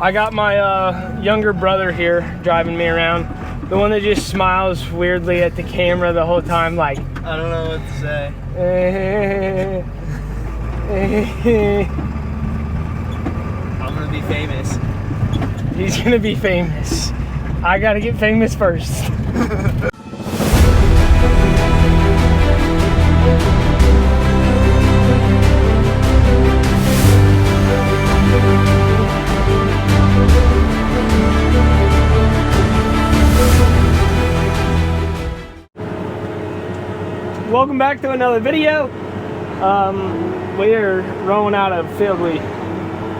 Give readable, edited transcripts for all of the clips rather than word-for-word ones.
I got my younger brother here driving me around. The one that just smiles weirdly at the camera the whole time, like, I don't know what to say. I'm gonna be famous. He's gonna be famous. I gotta get famous first. Welcome back to another video. We're rolling out of field we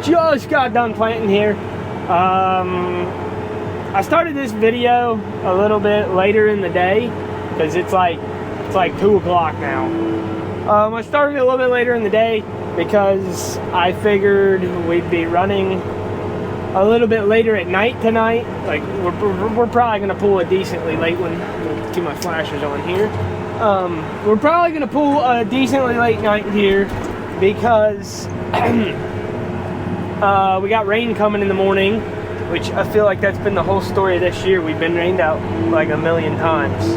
just got done planting here. I started this video a little bit later in the day because it's like 2 o'clock now. I started a little bit later in the day because I figured we'd be running a little bit later at night tonight. Like we're probably gonna pull a decently late one. We'll keep my flashers on here. We're probably gonna pull a decently late night here because we got rain coming in the morning, which I feel like that's been the whole story of this year. We've been rained out like a million times.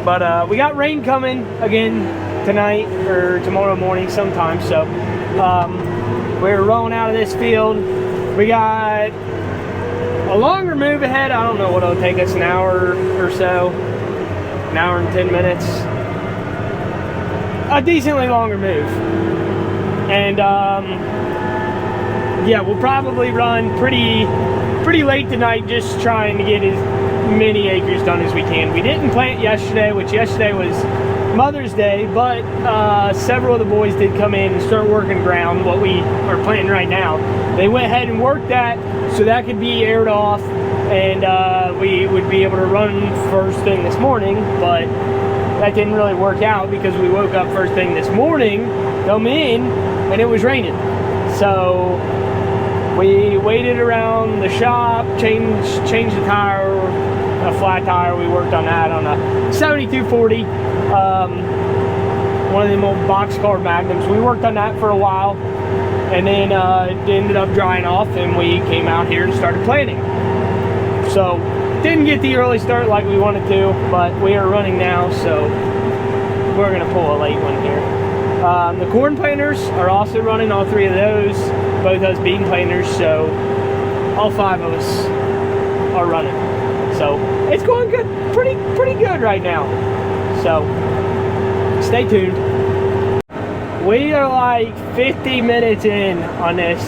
But we got rain coming again tonight or tomorrow morning sometime. So we're rolling out of this field. We got a longer move ahead. I don't know what it'll take us, an hour or so. An hour and 10 minutes. A decently longer move. And yeah, we'll probably run pretty late tonight, just trying to get as many acres done as we can. We didn't plant yesterday, which yesterday was Mother's Day, but several of the boys did come in and start working ground, what we are planting right now. They went ahead and worked that so that could be aired off, and we would be able to run first thing this morning, but that didn't really work out because we woke up first thing this morning, come in, and it was raining. So we waited around the shop, changed the tire, a flat tire. We worked on that on a 7240, one of them old boxcar Magnums. We worked on that for a while, and then it ended up drying off, and we came out here and started planting. So didn't get the early start like we wanted to, but we are running now, so we're gonna pull a late one here. The corn planters are also running, all three of those, both those bean planters, so all 5 of us are running. So it's going good, pretty good right now. So stay tuned. We are like 50 minutes in on this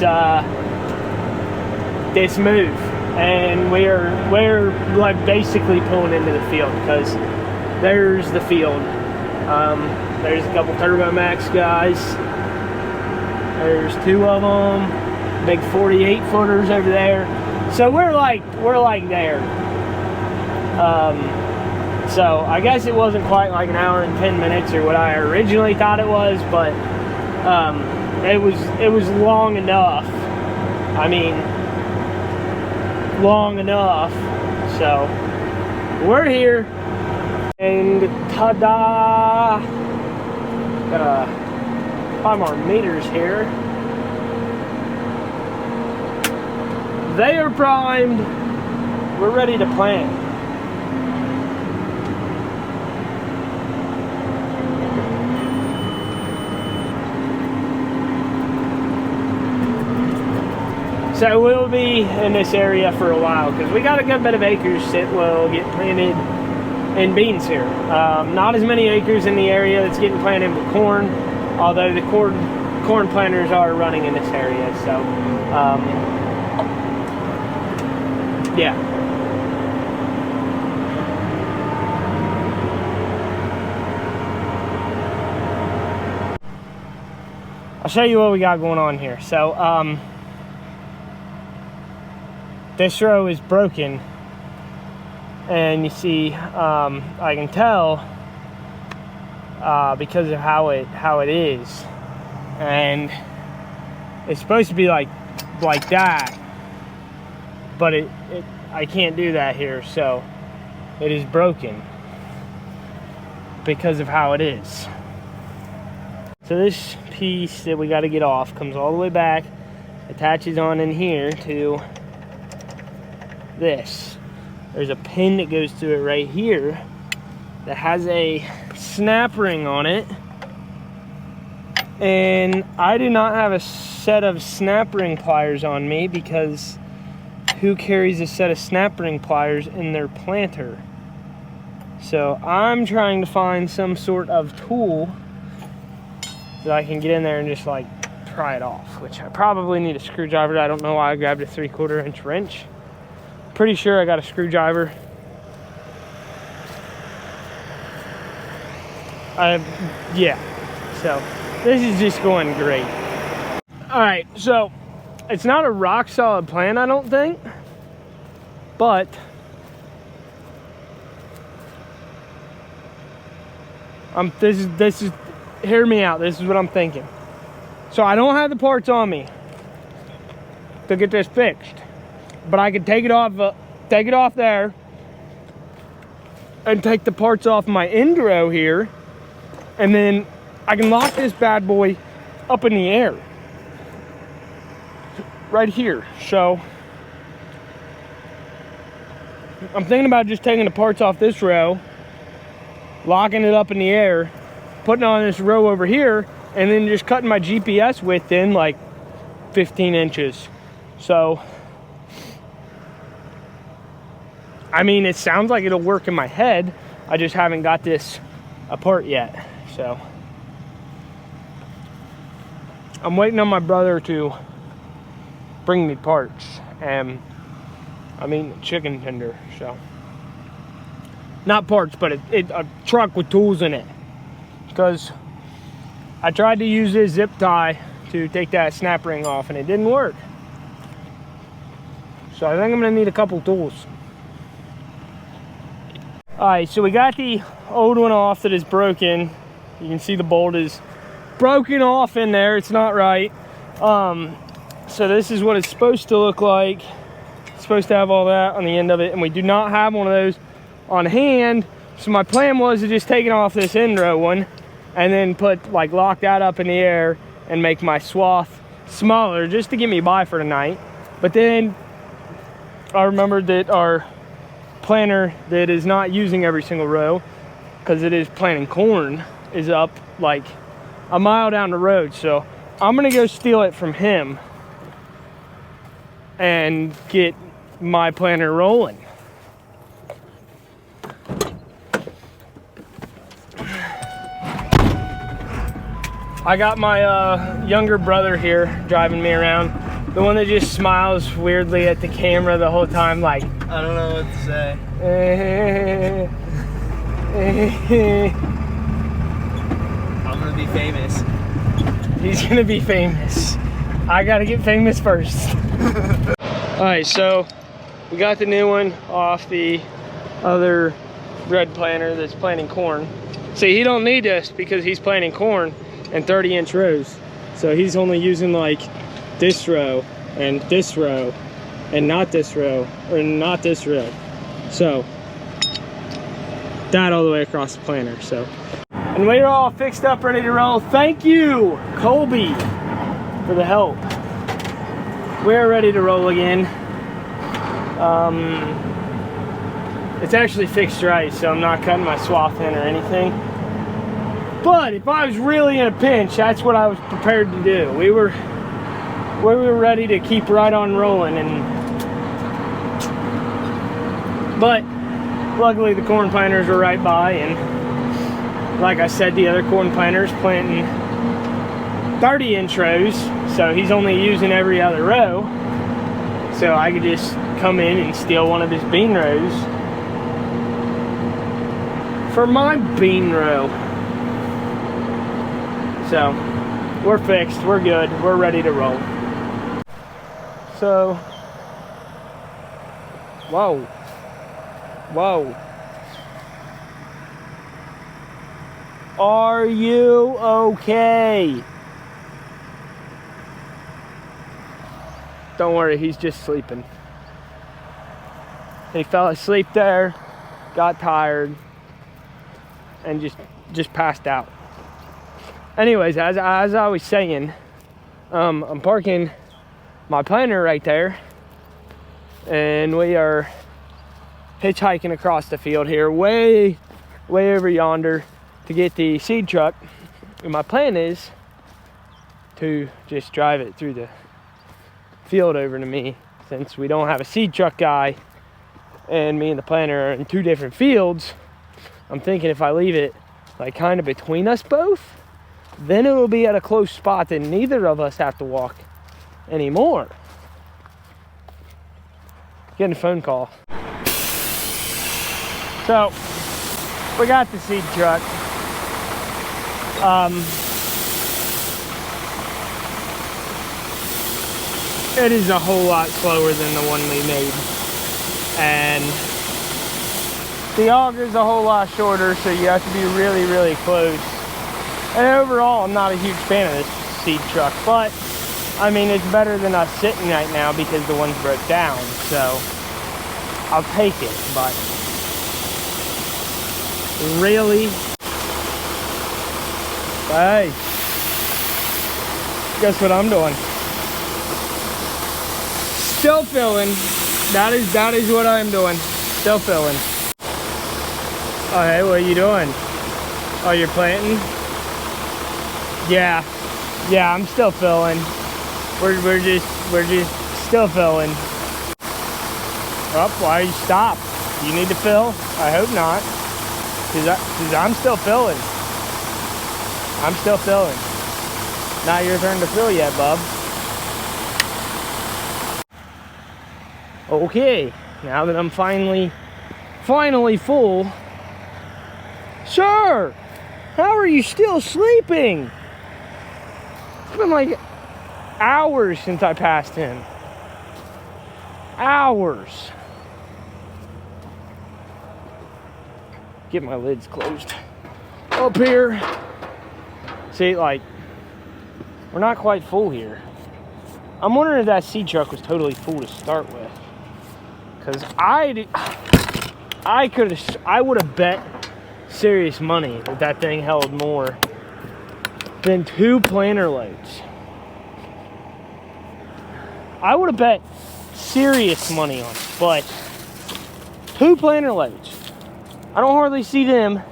this move, and we're like basically pulling into the field because there's the field. There's a couple Turbo Max guys. There's 2 of them, big 48 footers over there. So we're like there. So I guess it wasn't quite like an hour and 10 minutes or what I originally thought it was, but it was long enough. I mean, long enough. So we're here, and ta-da! Gotta find our meters here. They are primed. We're ready to plant. So we'll be in this area for a while because we got a good bit of acres that will get planted in beans here. Not as many acres in the area that's getting planted with corn, although the corn planters are running in this area. So yeah. I'll show you what we got going on here. So this row is broken, and you see I can tell because of how it is, and it's supposed to be like that, but I can't do that here, so it is broken because of how it is. So this piece that we got to get off comes all the way back attaches on in here to this. There's a pin that goes to it right here that has a snap ring on it. And I do not have a set of snap ring pliers on me, because who carries a set of snap ring pliers in their planter? So I'm trying to find some sort of tool that I can get in there and just like pry it off, which I probably need a screwdriver. I don't know why I grabbed a 3/4 inch wrench. Pretty sure I got a screwdriver. Yeah, so this is just going great. All right, so it's not a rock solid plan, I don't think, but this is hear me out. This is what I'm thinking. So I don't have the parts on me to get this fixed, but I could take it off there and take the parts off my end row here, and then I can lock this bad boy up in the air right here. So I'm thinking about just taking the parts off this row, locking it up in the air, putting it on this row over here, and then just cutting my GPS width in like 15 inches. So, I mean, it sounds like it'll work in my head. I just haven't got this apart yet. So, I'm waiting on my brother to bring me parts. And, I mean, chicken tender, so. Not parts, but a truck with tools in it. Because I tried to use this zip tie to take that snap ring off and it didn't work. So I think I'm gonna need a couple tools. All right, so we got the old one off that is broken. You can see the bolt is broken off in there. It's not right. So this is what it's supposed to look like. It's supposed to have all that on the end of it, and we do not have one of those on hand. So my plan was to just take it off this end row one and then lock that up in the air and make my swath smaller just to get me by for tonight. But then I remembered that our planter that is not using every single row, because it is planting corn, is up like a mile down the road. So I'm gonna go steal it from him and get my planter rolling. I got my younger brother here driving me around. The one that just smiles weirdly at the camera the whole time, like, I don't know what to say. I'm gonna be famous. He's gonna be famous. I gotta get famous first. Alright, so we got the new one off the other red planter that's planting corn. See, he don't need this because he's planting corn in 30-inch rows. So he's only using like this row and this row and not this row or not this row. So that all the way across the planter. So, and we're all fixed up, ready to roll. Thank you, Colby, for the help. We're ready to roll again. It's actually fixed right, so I'm not cutting my swath in or anything. But if I was really in a pinch, that's what I was prepared to do. We were ready to keep right on rolling, but luckily the corn planters were right by, and like I said, the other corn planters planting 30-inch rows, so he's only using every other row. So I could just come in and steal one of his bean rows for my bean row. So we're fixed, we're good, we're ready to roll. So, whoa. Are you okay? Don't worry, he's just sleeping. He fell asleep there, got tired, and just passed out. Anyways, as I was saying, I'm parking my planter right there, and we are hitchhiking across the field here, way over yonder, to get the seed truck. And my plan is to just drive it through the field over to me, since we don't have a seed truck guy and me and the planter are in 2 different fields. I'm thinking if I leave it like kind of between us both, then it will be at a close spot that neither of us have to walk anymore. Getting a phone call. So we got the seed truck. It is a whole lot slower than the one we made, and the auger's a whole lot shorter, so you have to be really close. And overall, I'm not a huge fan of this seed truck, but I mean, it's better than us sitting right now because the one's broke down, so I'll take it. But really, hey, guess what I'm doing? Still filling. That is what I'm doing. Still filling. Oh, hey, what are you doing? Oh, you're planting? Yeah, I'm still filling. We're just still filling. Oh, why you stop? Do you need to fill? I hope not. Cause I'm still filling. I'm still filling. Not your turn to fill yet, bub. Okay, now that I'm finally full. Sir, how are you still sleeping? It's been like hours since I passed him. Hours. Get my lids closed. Up here. See, like, we're not quite full here. I'm wondering if that seed truck was totally full to start with. Because I would have bet serious money that thing held more than 2 planter loads. I would have bet serious money on it, but 2 planter loads. I don't hardly see them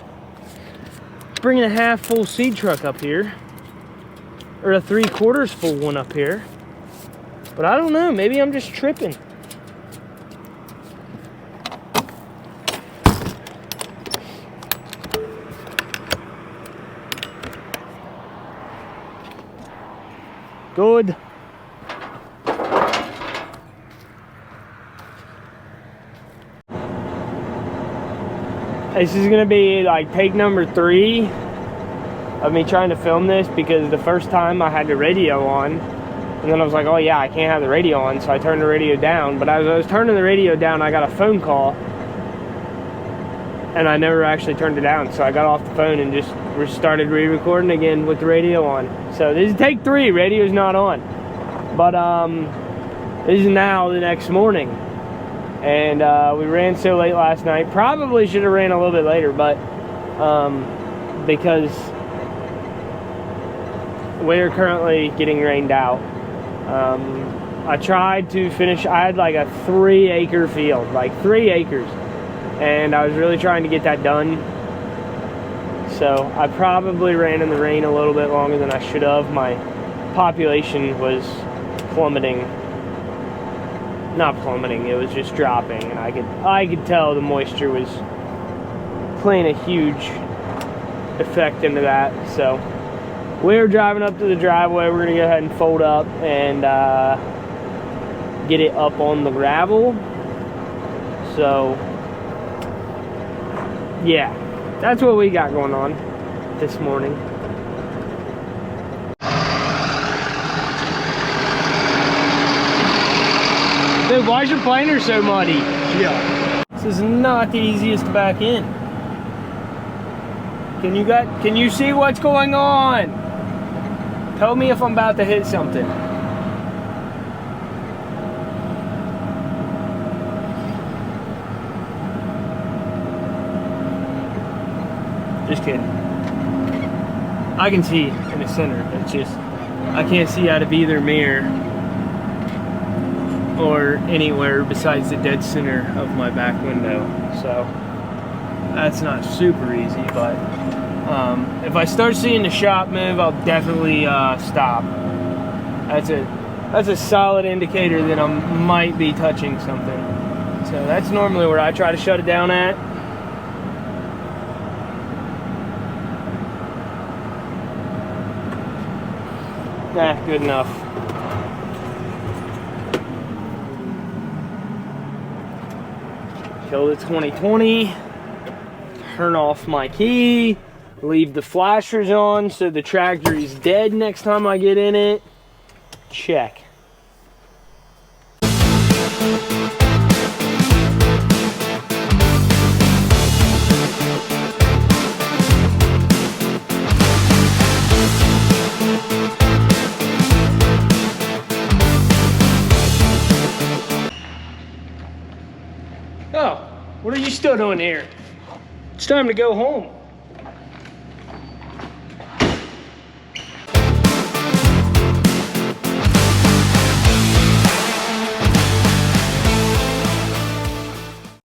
bringing a half full seed truck up here, or a 3/4 full one up here. But I don't know, maybe I'm just tripping. Good. This is gonna be like take number 3 of me trying to film this, because the first time I had the radio on, and then I was like, oh yeah, I can't have the radio on, so I turned the radio down. But as I was turning the radio down, I got a phone call, and I never actually turned it down, so I got off the phone and just started re-recording again with the radio on. So this is take 3, radio's not on. But this is now the next morning, and we ran so late last night. Probably should have ran a little bit later, but because we're currently getting rained out. I tried to finish. I had like a 3-acre field, like 3 acres, and I was really trying to get that done. So I probably ran in the rain a little bit longer than I should have. My population was plummeting. Not plummeting, it was just dropping, and I could tell the moisture was playing a huge effect into that. So we're driving up to the driveway. We're gonna go ahead and fold up and get it up on the gravel. So yeah, that's what we got going on this morning. Dude, why is your planer so muddy? Yeah. This is not the easiest to back in. Can you see what's going on? Tell me if I'm about to hit something. Just kidding. I can see in the center. It's just I can't see out of either mirror. or anywhere besides the dead center of my back window. So that's not super easy, but if I start seeing the shop move, I'll definitely stop. That's a solid indicator that I might be touching something. So that's normally where I try to shut it down at. Nah, good enough. Kill the 2020. Turn off my key. Leave the flashers on so the tractor is dead next time I get in it. Check. Oh, what are you still doing here? It's time to go home.